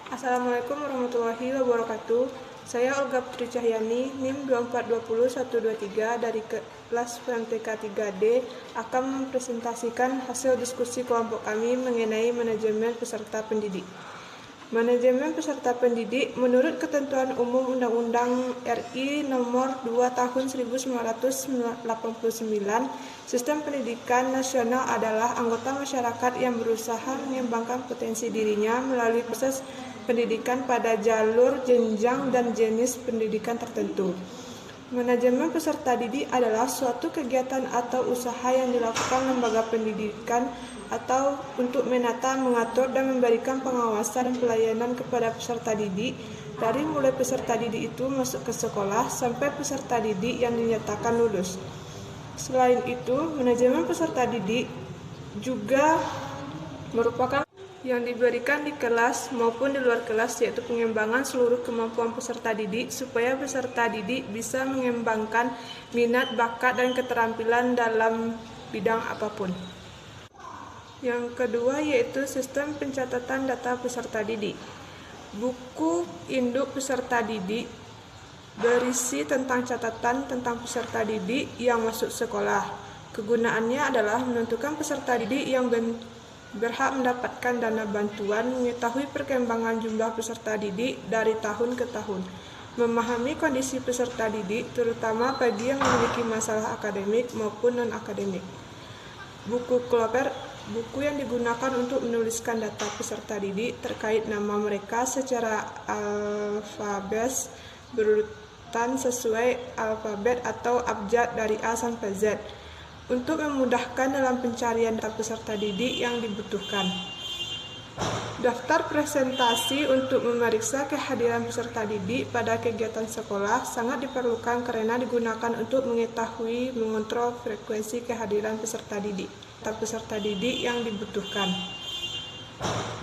Assalamualaikum warahmatullahi wabarakatuh. Saya Olga Putri Cahyani, NIM 2420123 dari kelas PMTK 3D akan mempresentasikan hasil diskusi kelompok kami mengenai manajemen peserta pendidik. Manajemen peserta pendidik menurut Ketentuan Umum Undang-Undang RI Nomor 2 Tahun 1989, sistem pendidikan nasional adalah anggota masyarakat yang berusaha mengembangkan potensi dirinya melalui proses pendidikan pada jalur, jenjang, dan jenis pendidikan tertentu. Manajemen peserta didik adalah suatu kegiatan atau usaha yang dilakukan lembaga pendidikan atau untuk menata, mengatur, dan memberikan pengawasan dan pelayanan kepada peserta didik dari mulai peserta didik itu masuk ke sekolah sampai peserta didik yang dinyatakan lulus. Selain itu, manajemen peserta didik juga merupakan yang diberikan di kelas maupun di luar kelas, yaitu pengembangan seluruh kemampuan peserta didik supaya peserta didik bisa mengembangkan minat, bakat, dan keterampilan dalam bidang apapun. Yang kedua yaitu sistem pencatatan data peserta didik. Buku induk peserta didik berisi tentang catatan tentang peserta didik yang masuk sekolah. Kegunaannya adalah menentukan peserta didik yang berhak mendapatkan dana bantuan, mengetahui perkembangan jumlah peserta didik dari tahun ke tahun, memahami kondisi peserta didik, terutama bagi yang memiliki masalah akademik maupun non-akademik. Buku Klopper, buku yang digunakan untuk menuliskan data peserta didik terkait nama mereka secara alfabet berurutan sesuai alfabet atau abjad dari A sampai Z, untuk memudahkan dalam pencarian data peserta didik yang dibutuhkan. Daftar presentasi untuk memeriksa kehadiran peserta didik pada kegiatan sekolah sangat diperlukan karena digunakan untuk mengetahui, mengontrol frekuensi kehadiran peserta didik. Data peserta didik yang dibutuhkan.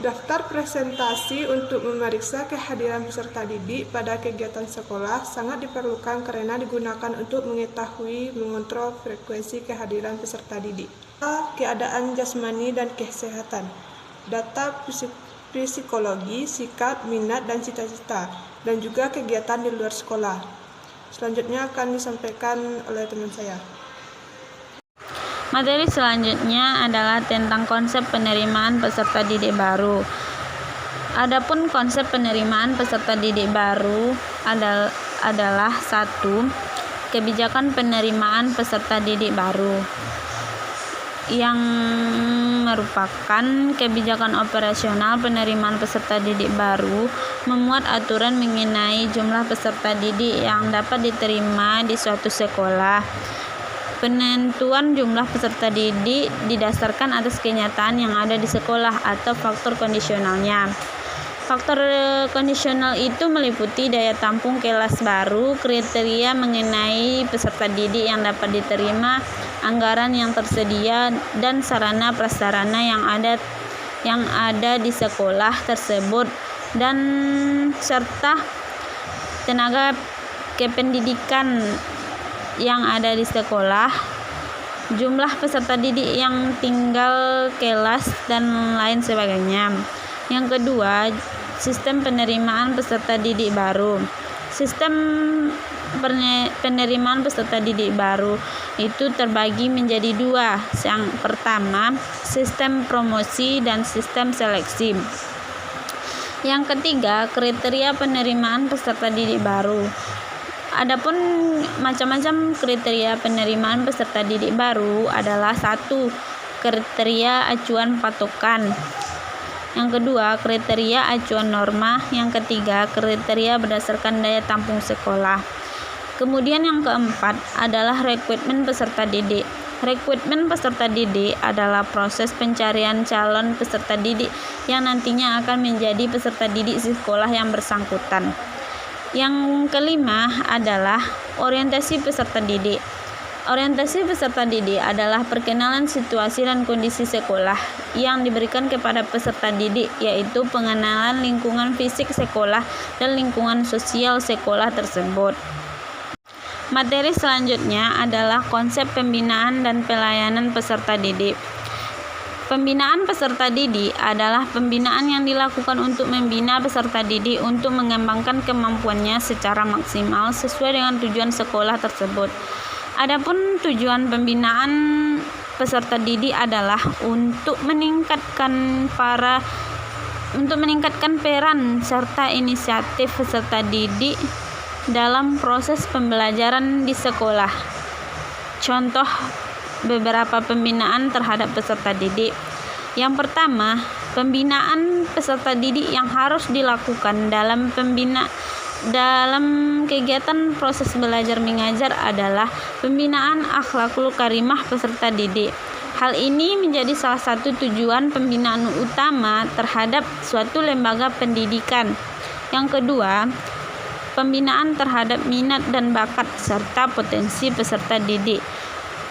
Daftar presentasi untuk memeriksa kehadiran peserta didik pada kegiatan sekolah sangat diperlukan karena digunakan untuk mengetahui, mengontrol frekuensi kehadiran peserta didik. Keadaan jasmani dan kesehatan. Data psikologi, sikap, minat, dan cita-cita, dan juga kegiatan di luar sekolah. Selanjutnya akan disampaikan oleh teman saya. Materi selanjutnya adalah tentang konsep penerimaan peserta didik baru. Adapun konsep penerimaan peserta didik baru adalah 1. Kebijakan penerimaan peserta didik baru, yang merupakan kebijakan operasional penerimaan peserta didik baru, memuat aturan mengenai jumlah peserta didik yang dapat diterima di suatu sekolah. Penentuan jumlah peserta didik didasarkan atas kenyataan yang ada di sekolah atau faktor kondisionalnya. Faktor kondisional itu meliputi daya tampung kelas baru, kriteria mengenai peserta didik yang dapat diterima, anggaran yang tersedia, dan sarana prasarana yang ada di sekolah tersebut, dan serta tenaga kependidikan yang ada di sekolah, jumlah peserta didik yang tinggal kelas, dan lain sebagainya. Yang kedua, sistem penerimaan peserta didik baru. Sistem penerimaan peserta didik baru itu terbagi menjadi 2. Yang pertama, sistem promosi dan sistem seleksi. Yang ketiga, kriteria penerimaan peserta didik baru. Adapun macam-macam kriteria penerimaan peserta didik baru adalah 1. Kriteria acuan patokan. Yang kedua, kriteria acuan norma. Yang ketiga, kriteria berdasarkan daya tampung sekolah. Kemudian yang keempat adalah rekrutmen peserta didik. Rekrutmen peserta didik adalah proses pencarian calon peserta didik yang nantinya akan menjadi peserta didik sekolah yang bersangkutan. Yang kelima adalah orientasi peserta didik. Orientasi peserta didik adalah perkenalan situasi dan kondisi sekolah yang diberikan kepada peserta didik, yaitu pengenalan lingkungan fisik sekolah dan lingkungan sosial sekolah tersebut. Materi selanjutnya adalah konsep pembinaan dan pelayanan peserta didik. Pembinaan peserta didik adalah pembinaan yang dilakukan untuk membina peserta didik untuk mengembangkan kemampuannya secara maksimal sesuai dengan tujuan sekolah tersebut. Adapun tujuan pembinaan peserta didik adalah untuk meningkatkan peran serta inisiatif peserta didik dalam proses pembelajaran di sekolah. Contoh beberapa pembinaan terhadap peserta didik. Yang pertama, pembinaan peserta didik yang harus dilakukan dalam kegiatan proses belajar mengajar adalah pembinaan akhlakul karimah peserta didik. Hal ini menjadi salah satu tujuan pembinaan utama terhadap suatu lembaga pendidikan. Yang kedua, pembinaan terhadap minat dan bakat serta potensi peserta didik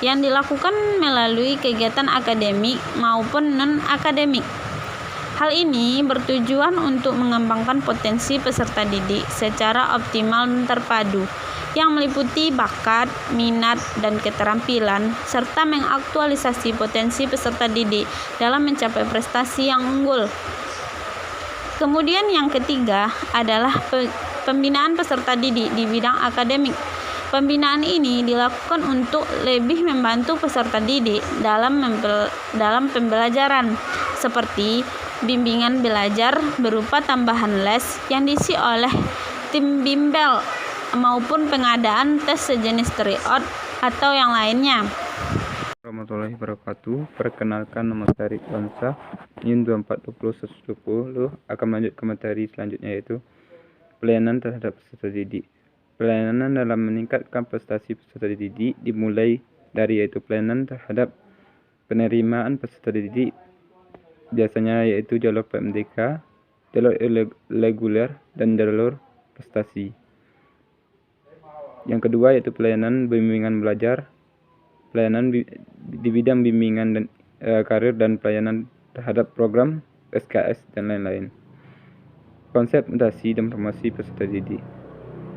yang dilakukan melalui kegiatan akademik maupun non-akademik. Hal ini bertujuan untuk mengembangkan potensi peserta didik secara optimal dan terpadu, yang meliputi bakat, minat, dan keterampilan, serta mengaktualisasi potensi peserta didik dalam mencapai prestasi yang unggul. Kemudian yang ketiga adalah pembinaan peserta didik di bidang akademik. Pembinaan ini dilakukan untuk lebih membantu peserta didik dalam pembelajaran, seperti bimbingan belajar berupa tambahan les yang diisi oleh tim bimbel maupun pengadaan tes sejenis tryout atau yang lainnya. Warahmatullahi wabarakatuh. Perkenalkan, nama saya Ridwan Syah, NIM 2420 akan melanjut ke materi selanjutnya, yaitu pelayanan terhadap peserta didik. Pelayanan dalam meningkatkan prestasi peserta didik dimulai dari yaitu pelayanan terhadap penerimaan peserta didik, biasanya yaitu jalur PMDK, jalur reguler, dan jalur prestasi. Yang kedua yaitu pelayanan bimbingan belajar, pelayanan di bidang bimbingan dan karir, dan pelayanan terhadap program SKS dan lain-lain. Konsep mutasi dan promosi peserta didik.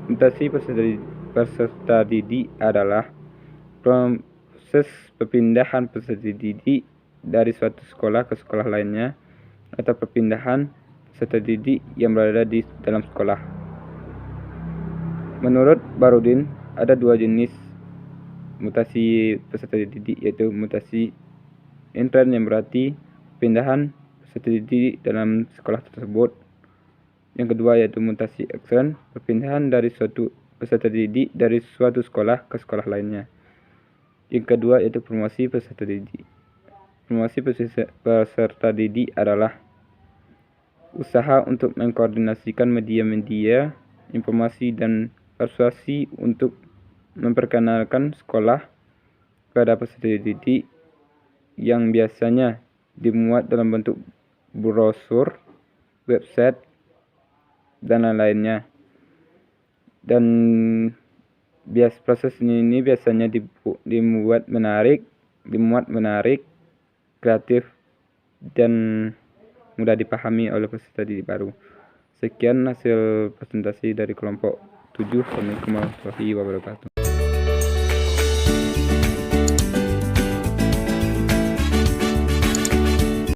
Mutasi peserta didik adalah proses perpindahan peserta didik dari suatu sekolah ke sekolah lainnya, atau perpindahan peserta didik yang berada di dalam sekolah. Menurut Barudin, ada dua jenis mutasi peserta didik, yaitu mutasi intern yang berarti pindahan peserta didik dalam sekolah tersebut. Yang kedua yaitu mutasi ekstern, perpindahan dari suatu peserta didik dari suatu sekolah ke sekolah lainnya. Yang kedua yaitu promosi peserta didik. Promosi peserta didik adalah usaha untuk mengkoordinasikan media-media informasi dan persuasi untuk memperkenalkan sekolah kepada peserta didik, yang biasanya dimuat dalam bentuk brosur, website, dan lain-lainnya. Dan proses ini biasanya dimuat menarik, kreatif, dan mudah dipahami oleh peserta didik baru. Sekian hasil presentasi dari kelompok 7. Assalamualaikum warahmatullahi wabarakatuh.